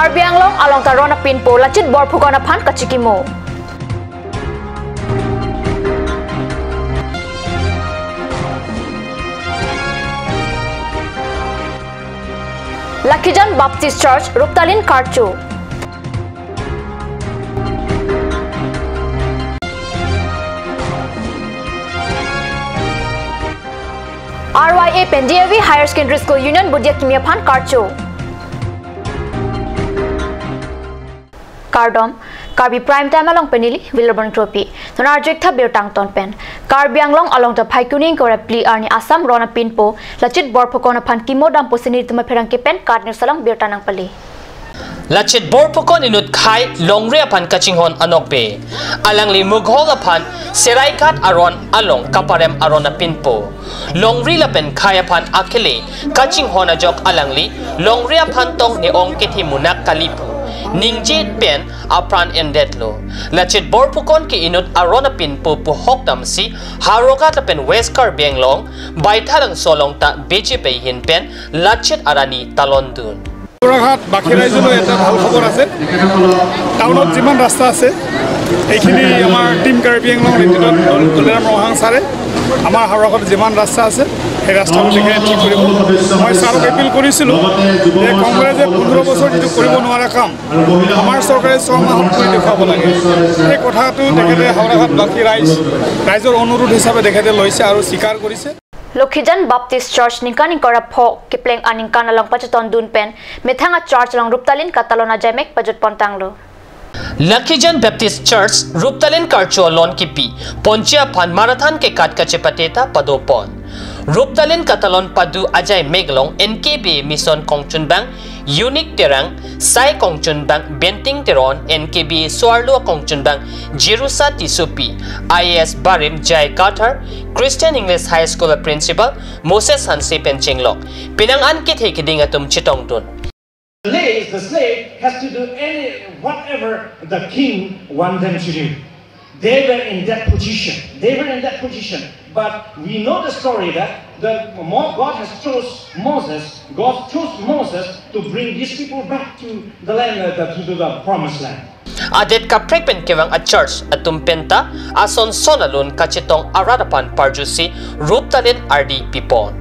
KARBI anglong along tarona pinpo lachit bor phukona phan kachikimo. Lakijan Baptist Church Ruptalin Karchu. RYA Pendiavi Higher Secondary School Union Budia Kimia Phan Karchu. Kardom KARBI prime time along penili Wilburn trophy. Tonarjek tha bertang ton pen. KARBI anglong along the Paikuning kora pli arni Assam rona pinpo lachit bor phukona phan kimo dam posini tuma pherang ke pen cardner salang bertanang pali. Lachit bor phukon inut khai longre phan kachinghon anokbe. Alangli mughol phan serai kat aron along kaparem arona pinpo. Longri la pen khaya phan akile kachinghon ajok alangli longre phan tong ne ong kethi munak kalipu. Ningjit pen apran endetlo. Lachit bor phukon ki inut arona pinpo puhok damsi harogat la pen west KARBI anglong baithalang solong ta BJP hin pen lachit arani talondun. Rahat baki raijolo eta bhal khobor ase taunot jiman rasta ase ekhini amar team KARBI anglong litinot toleram rohang sare amar harogat jiman rasta ase এই রাস্তাটো দেখে ঠিক কৰিব মই সারক এপিল কৰিছিলো যে কংগ্ৰেছে 15 বছৰ যেটো কৰিব নোৱাৰা কাম আমাৰ চৰকাৰে 6 মাহত কৰি দেখাব লাগে এই কথাটো দেখেতে হাওড়াঘাট বাকি ৰাইজৰ অনুৰোধ হিচাপে দেখেতে লৈছে আৰু স্বীকাৰ কৰিছে Lakijan Baptist Church ningkani kora pho kipleng aningkan along pachaton dun pen methanga church along Ruptalin katalona jamek pajut pontanglo. Lakijan Baptist Church Ruptalin Karchu lon kipi ponchia phan marathon ke kat kache pateta padopon. Ruptalin katalon padu ajay meglong NKB mission kongchun bang unique terang sai kongchun bang benting teron NKB swarlo kongchun bang Jerusa Tisupi IAS Barim Jai Carter Christian English High School principal Moses Hansi Penchinglok pinang an kit hekiding atum chitong dun. The slave has to do whatever the king wants them to do. They were in that position. But we know the story that God chose Moses to bring these people back to the land, to the promised land. Adet ka prekpen kewang a church atum penta ason sonalun kachitong aradapan parjusi Ruptalin RD pipon.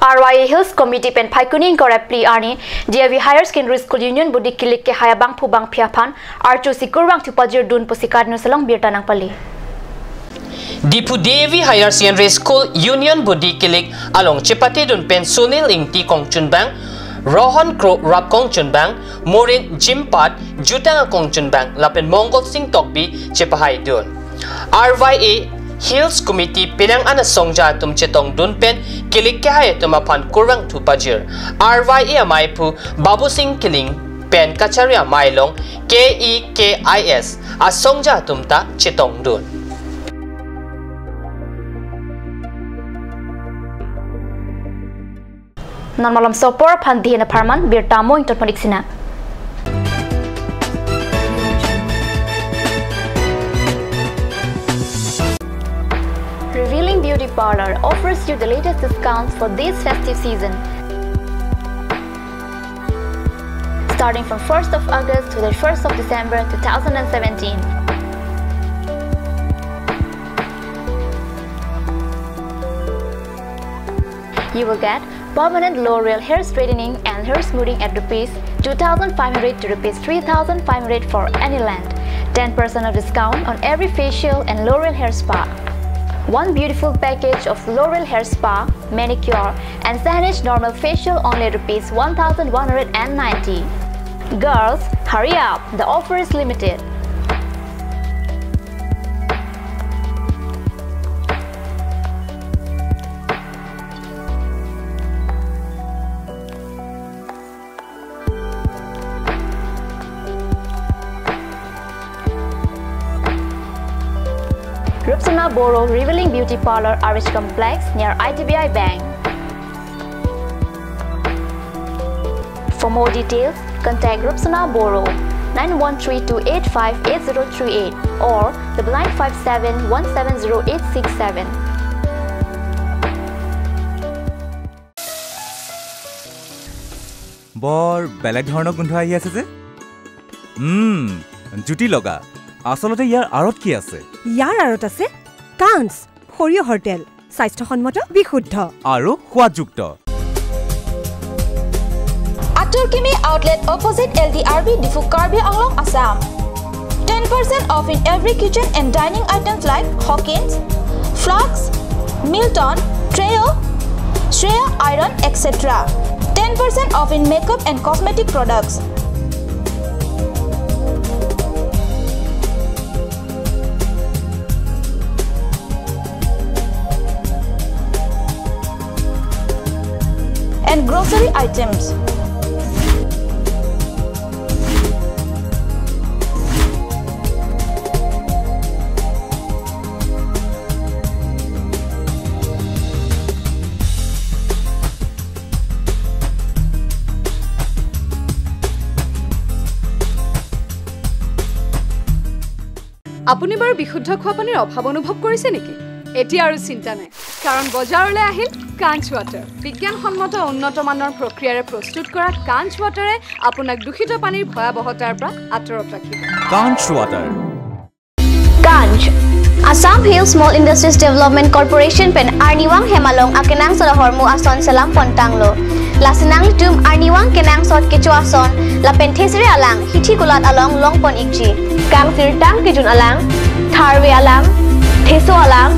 RYA Hills Committee pen Paikuning kora pli arni DAV Higher Secondary School Union budi kilik ke hayabang phubang phiaphan archu sikurwang thupajir dun posikad no salong birtanang pali. Dipu DAV Higher Secondary School Union budi kilik along chepate dun pen Sunil Ingti Kongchun Bang Rohan Kro Rap Kongchun Bang Morin Jimpat Jutang Kongchun Bang lapen Mongol Sing Tokbi chepahai dun. RYA Hills Committee pinang ana songja tum chetong dun pen kilik ke hay tumaphan kurwang thupajir RYA amai pu Babu Singh Kiling pen kacharia mailong KEKIS a songja tumta chetong dun. Normalam sopor phan dihena pharman birtamo interponiksina. Beauty Parlor offers you the latest discounts for this festive season. Starting from 1st of August to the 1st of December 2017. You will get permanent L'Oreal hair straightening and hair smoothing at Rs 2,500 to Rs 3,500 for any length. 10% of discount on every facial and L'Oreal hair spa. One beautiful package of L'Oreal hair spa, manicure and Sahanage normal facial only Rs 1,190. Girls, hurry up, the offer is limited. Rupsana Boro Revealing Beauty Parlor RH Complex near ITBI Bank. For more details, contact Rupsana Boro 9132858038 or 957170867. বৰ বেলেগ ধৰণৰ গোন্ধ আহি আছে যে জুটি লগা আসলতে ইয়াৰ আৰত কি আছে ইয়াৰ আৰত আছে কাঞ্চ সৰিয়হৰ তেল স্বাস্থ্যসন্মত বিশুদ্ধ আৰু সোৱাদযুক্ত Aturkimi outlet opposite LDRB Difu KARBI Anglong Assam 10% off in every kitchen and dining items like Hawkins, Flux, Milton, Treo, Shreya Iron, etc. 10% off in makeup and cosmetic products. And grocery items. আপুনি বাৰু বিশুদ্ধ খোৱা পানীৰ অভাৱ অনুভৱ কৰিছে নেকি এতিয়া আৰু চিন্তা নাই কাৰণ বজাৰলৈ আহিল কাঞ্চ ৱাটাৰ বিজ্ঞানসন্মত উন্নত মানৰ প্ৰক্ৰিয়াৰে প্ৰস্তুত কৰা কাঞ্চ ৱাটাৰে আপোনাক দূষিত পানীৰ ভয়াবহতাৰ পৰা আঁতৰত ৰাখিব কাঞ্চ water Kanj Assam Hill Small Industries Development Corporation pen Arniwang Hemalong akenang sa hormu ason selam pontanglo lasinang tum Arniwang kenang sot kecu ason la penthesire alang hithi kulat along longpon ikji kang sirtang kijun alang tharwe alang theso alang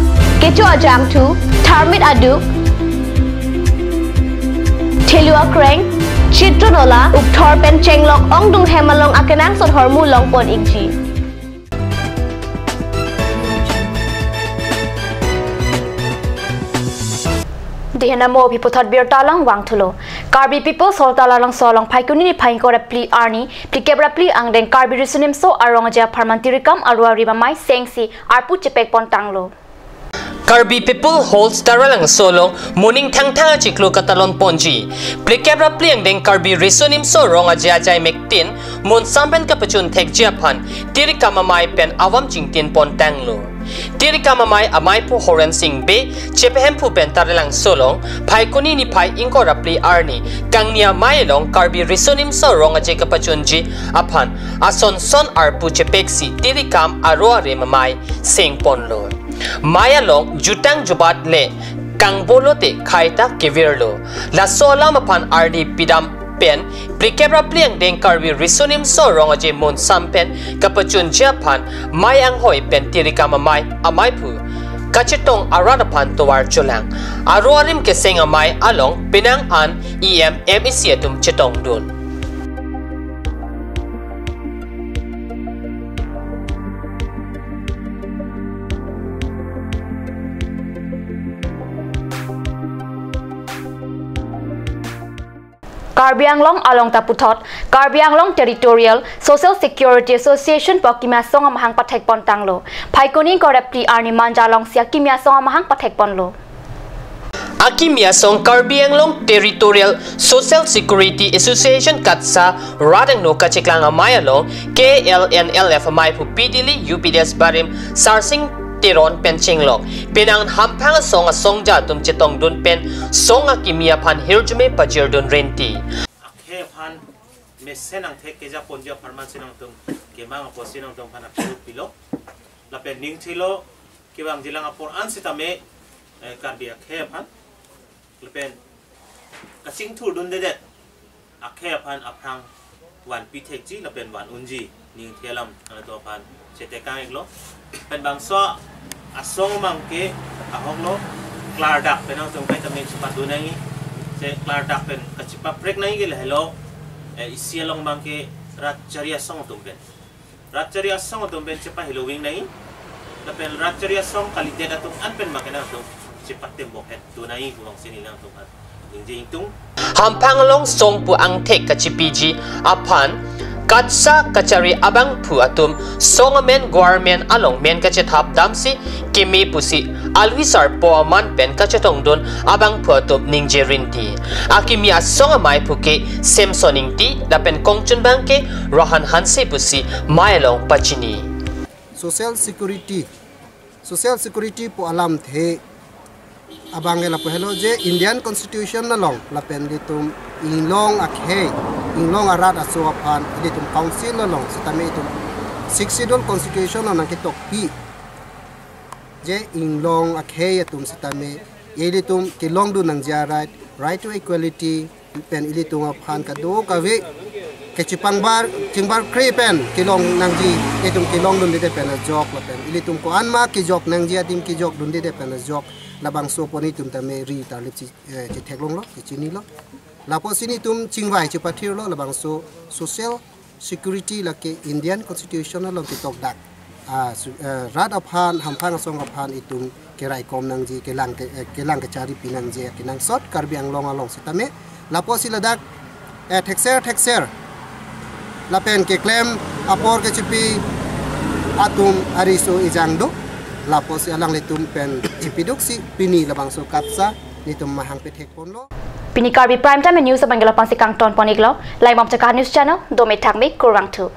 kecu ajam tu tharmit aduk thelua kreng chitronola ukthor pen chenglok ongdung hemalong akenang sot hormu longpon ikji Dihana mo piputat bir talang wang thulo KARBI people sol talang solong phaikuni ni phain kora pli arni pli kebra pli angden KARBI risunim so arong ja pharmantirikam arwa ribamai sengsi arpu chepek pontanglo KARBI people holds taralang solong morning thang chiklo katalon ponji pli kebra pli angden KARBI risunim so rong ja jai mektin mon samben kapachun thek japhan tirikam mai pen awam jingtin pontanglo Tirika mamai amai pu horen sing be chepehem pu bentarelang solong phaikoni ni phai ingko rapli arni kangnia mai long KARBI risonim so ronga jeka pachunji aphan ason son arpu chepeksi tirikam aroare mamai sing ponlo maya long jutang jubat le kangbolote khaita kevirlo la sola maphan ardi pidam pen prikebra pliang deng KARBI risonim so ronga je mon sampen kapachun japan mayang hoi pen tirika mamai amai pu kachitong aradapan towar chulang aroarim keseng amai along pinang an MEC atum chitong dun KARBI Anglong along taputhot KARBI Anglong Territorial Social Security Association pokimya song amahang pathek pontanglo phaikoni korapli arni manjalong sia kimya song amahang pathek ponlo Akimya song KARBI Anglong Territorial Social Security Association katsa radang no kachiklang amay along KLNLF amay pu PDL UPDS barim sarsing Tiron penchinglok pinang hampang song ja tum chitong dun pen song akimia pan hirjume pajir dun renti akhe pan mesen ang thek keja ponja farman sinang tum kemang posinang tum pan apiluk pilok la pen ning thilo kebang jilang apor ansitame KARBI akhe pan la pen kasing thur dun de akhe pan aprang wan pithekji la pen wan unji ning thelam ana to pan chete kang eklo pen bangso asong mangke ahonglo klardak penang tum kai tamen cepat dunangi se klardak pen kacipa prek nai gel hello isialong mangke ratcharia song tum ben cepat hello wing nai la pen ratcharia song kalite datum an pen makena tum cepat tembok het dunai buang sini lang tum jing tung hampang long song pu ang thek kachipiji apan katsa kachari abang pu atum songamen government along men kachet hap damsi kimi pusi alwisar poaman pen kachetong don abang pu atum ningjerin ti akimi asongamai puke semsoning ti dapen kongchun bangke rohan hanse pusi mailong pachini social security po alam the abangela po hello je Indian constitution na long lapen ditum inglong akhe inglong arat aso apan ditum council na long sa tami itum 60 constitution na kitok pi je inglong akhe atum sa tami ilitum kilong du nang ja right to equality pen ilitum apan kado kawe kecipang bar cingbar krepen kilong nang ji itum kilong dun dite pen jok lapen ilitum ko anma ki jok nang ji atim ki jok dun dite pen jok labang so poni tum tame ri ta lip ci theklong lo ci ni lo lapo sini tum chingwai ci pathir lo labang so social security lake Indian constitution lo ki tok dak rat aphan hampang song aphan itum kerai kom nang ji kelang ke cari pinang je kinang sot karbi anglong along sitame lapo siladak taxer lapen ke claim apor ke cipi atum ariso ijangdo lapos alang letum pen cipiduk si pini labang so katsa nitum mahang petek ponlo Pini KARBI Prime Time News abang gelapang si Kang Ton Poniglo, lai mom cakap news channel, domet takmik kurang tu.